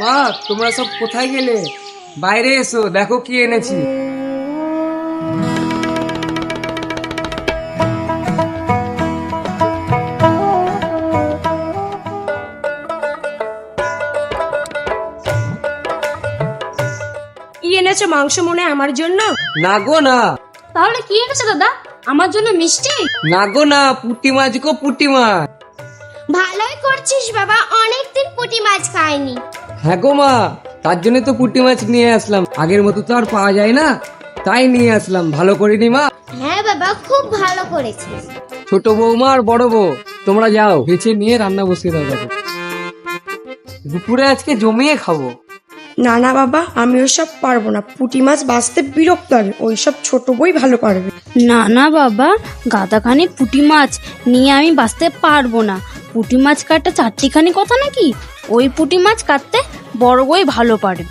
মা, তোমরা সব কোথায় গেলে? বাইরে এসো, দেখো কি এনেছি। কি এনেছো? মাংস মনে হয় আমার জন্য? না গো না। তাহলে কি এনেছো দাদা? আমার জন্য মিষ্টি? না গো না, পুঁটি মাছ গো, পুঁটি মাছ। ভালোই করছিস বাবা, অনেকদিন পুঁটি মাছ খাইনি। হ্যাঁ গো মা, তার জন্য তো পুঁটি মাছ নিয়ে আসলাম। আগের মতো তো আর পাওয়া যায় না, তাই নিয়ে আসলাম। ভালো করিনি মা? হ্যাঁ বাবা, খুব ভালো করেছিস। ছোট বৌমা আর বড় বউ, তোমরা যাও বেছে নিয়ে রান্না বসিয়ে দাও। দেখো দুপুরে আজকে জমিয়ে খাবো। না না বাবা, আমি ওসব পারবো না। পুঁটি মাছ বাঁচতে বিরক্ত লাগে, ওইসব ছোট বই ভালো পারবে। না না বাবা, গাদাখানি পুঁটি মাছ নিয়ে আমি বাঁচতে পারবো না। পুঁটি মাছ কাটতে চারটিখানি কথা নাকি? ওই পুঁটি মাছ কাটতে বড় বই ভালো পারে।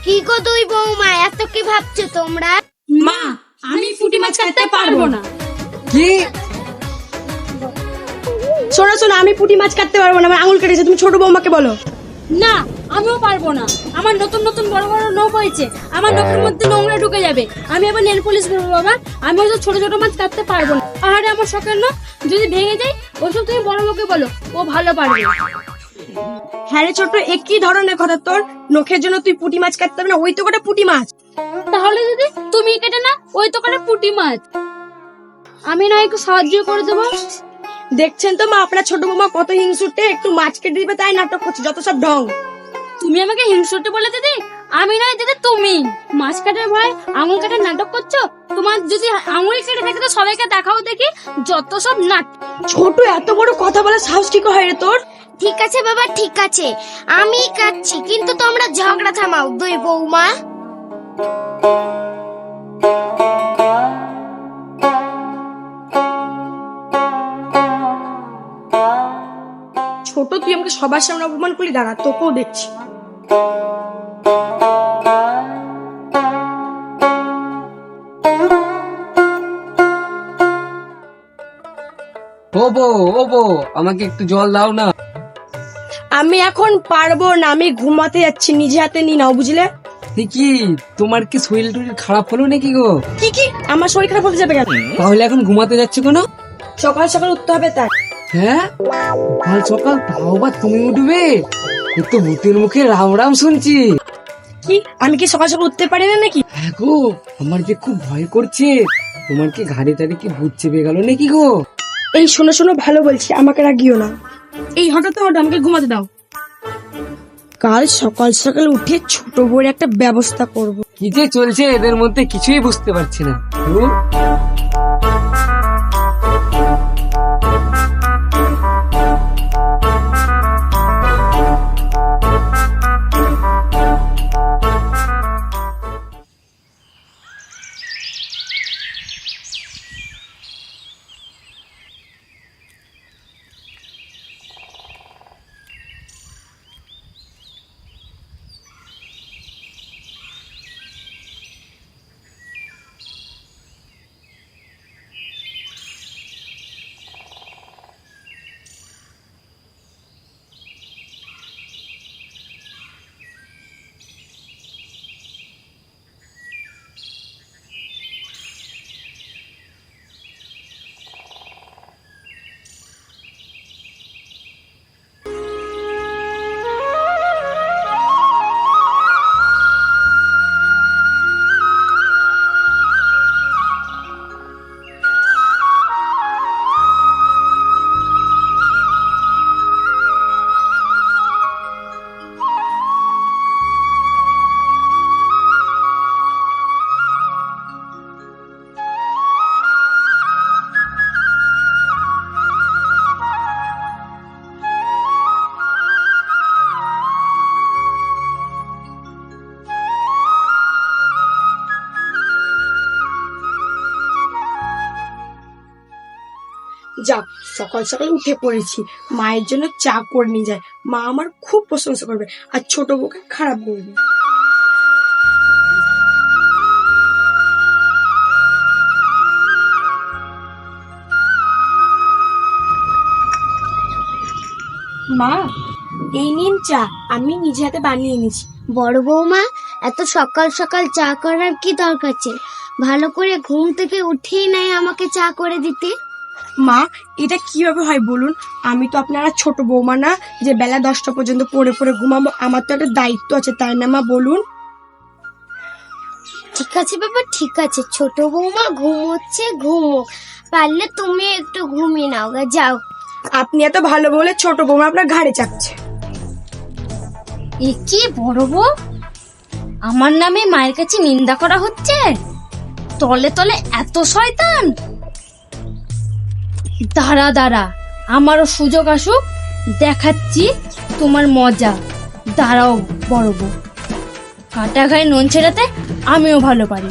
কি গো দুই বৌমা, এত কি ভাবছো তোমরা? মা, আমি পুঁটি মাছ কাটতে পারবো না। কি? শোনো শোনো, আমি পুঁটি মাছ কাটতে পারবো না, আমার আঙুল কেটেছে। তুমি ছোট বৌমাকে বলো। না, আমিও পারবো না। আমার নতুন নতুন বড় বড় নখ হয়েছে, আমার নখের মধ্যে নোংরা ঢুকে যাবে। আমি আবার নেল পলিশ করবো বাবা। আমি ওই ছোট ছোট মাছ কাটতে পারবো না। আরে আমার শখের নখ যদি ভেঙে যায়, ওসব তুমি বড় বউকে বলো, ও ভালো পারবে। হ্যাঁ রে ছোট, একই ধরনের কথা তোর। নখের জন্য তুই পুঁটি মাছ কাটতে পারবি না? ওই তো কটা পুঁটি মাছ। তাহলে যদি তুমি কেটে না, ওই তো করে পুঁটি মাছ। আমি না একটু সাহায্য করে দেবো। দেখছেন তো মা, আপনার ছোট বৌমা কত হিংসুটে। একটু মাছ কেটে দিবে তাই নাটক করছে, যত সব ঢং। তুমি আমাকে হিংসুটে বলে দিদি? আমি নয় দিদি, তুমি। মাছ কাটার ভয় আঙুল কাটার নাটক করছো? তোমার যদি আঙুল কেটে থাকে তো সবাইকে দেখাও দেখি, যত সব নাট। ছোট, এত বড় কথা বলার সাহস কি করে হয় রে তোর? ঠিক আছে বাবা, ঠিক আছে, আমি কাটছি, কিন্তু তোমরা ঝগড়া থামাও দুই বৌমা। ছোট, তুই আমাকে সবার সামনে অপমান করলি, দাঁড়া তোকেও দেখছি। ও বউ, আমাকে একটু জল দাও না। আমি এখন পারবো না, আমি ঘুমাতে যাচ্ছি। নিজে হাতে নি নাও, বুঝলে? কি তোমার কি শরীর টরীর খারাপ হলো নাকি গো? কি আমার শরীর খারাপ হতে যাবে কেন? তাহলে এখন ঘুমাতে যাচ্ছে কেন? সকাল সকাল উঠতে হবে তাই। হ্যাঁ, কাল সকাল তাও বা তুমি উঠবে? একটু ভূতের মুখে রাম রাম শুনছি। কি, আমি কি সকাল সকাল উঠতে পারি না নাকি? হ্যাঁ গো, আমার যে খুব ভয় করছে। তোমার কি ঘাড়ে টাড়ে কি ভূত চেপে গেল নাকি গো? এই শোনো শোনো, ভালো বলছি, আমাকে রাগিও না। এই হঠাৎ আমাকে ঘুমাতে দাও। কাল সকাল সকাল উঠে ছোট বউয়ের একটা ব্যবস্থা করব। কি যে চলছে এদের মধ্যে কিছুই বুঝতে পারছি না। যাক, সকাল সকাল উঠে পড়েছি। মায়ের জন্য চা করে নিয়ে যায়, মা আমার খুব প্রশংসা করবে, আর ছোট বউকে খারাপ বলবে। মা, এই নিন চা, আমি নিজে হাতে বানিয়ে এনেছি। বড় বৌমা, এত সকাল সকাল চা করার কি দরকার আছে? ভালো করে ঘুম থেকে উঠেই নাই আমাকে চা করে দিতে। মা, এটা কিভাবে হয় বলুন? আমি তো আপনারা ছোট বৌমা না যে বেলা 10টা পর্যন্ত পড়ে পড়ে ঘুমাবো। আমার তো একটা দায়িত্ব আছে, তাই না মা বলুন? ঠিক আছে বাবা, ঠিক আছে, ছোট বৌমা ঘুমোচ্ছে, ঘুমো, পারলে তুমি একটু ঘুমিয়ে নাও গা, যাও। আপনি এত ভালো বলে ছোট বৌমা আপনার ঘাড়ে চাপছে। এ কি বড় বউ, আমার নামে মায়ের কাছে নিন্দা করা হচ্ছে? তলে তলে এত শয়তান! দাঁড়া দাঁড়া, আমারও সুযোগ আসুক, দেখাচ্ছি তোমার মজা। দাঁড়াও বড় বউ, কাটা গায়ে নুন ছেড়াতে আমিও ভালো পারি।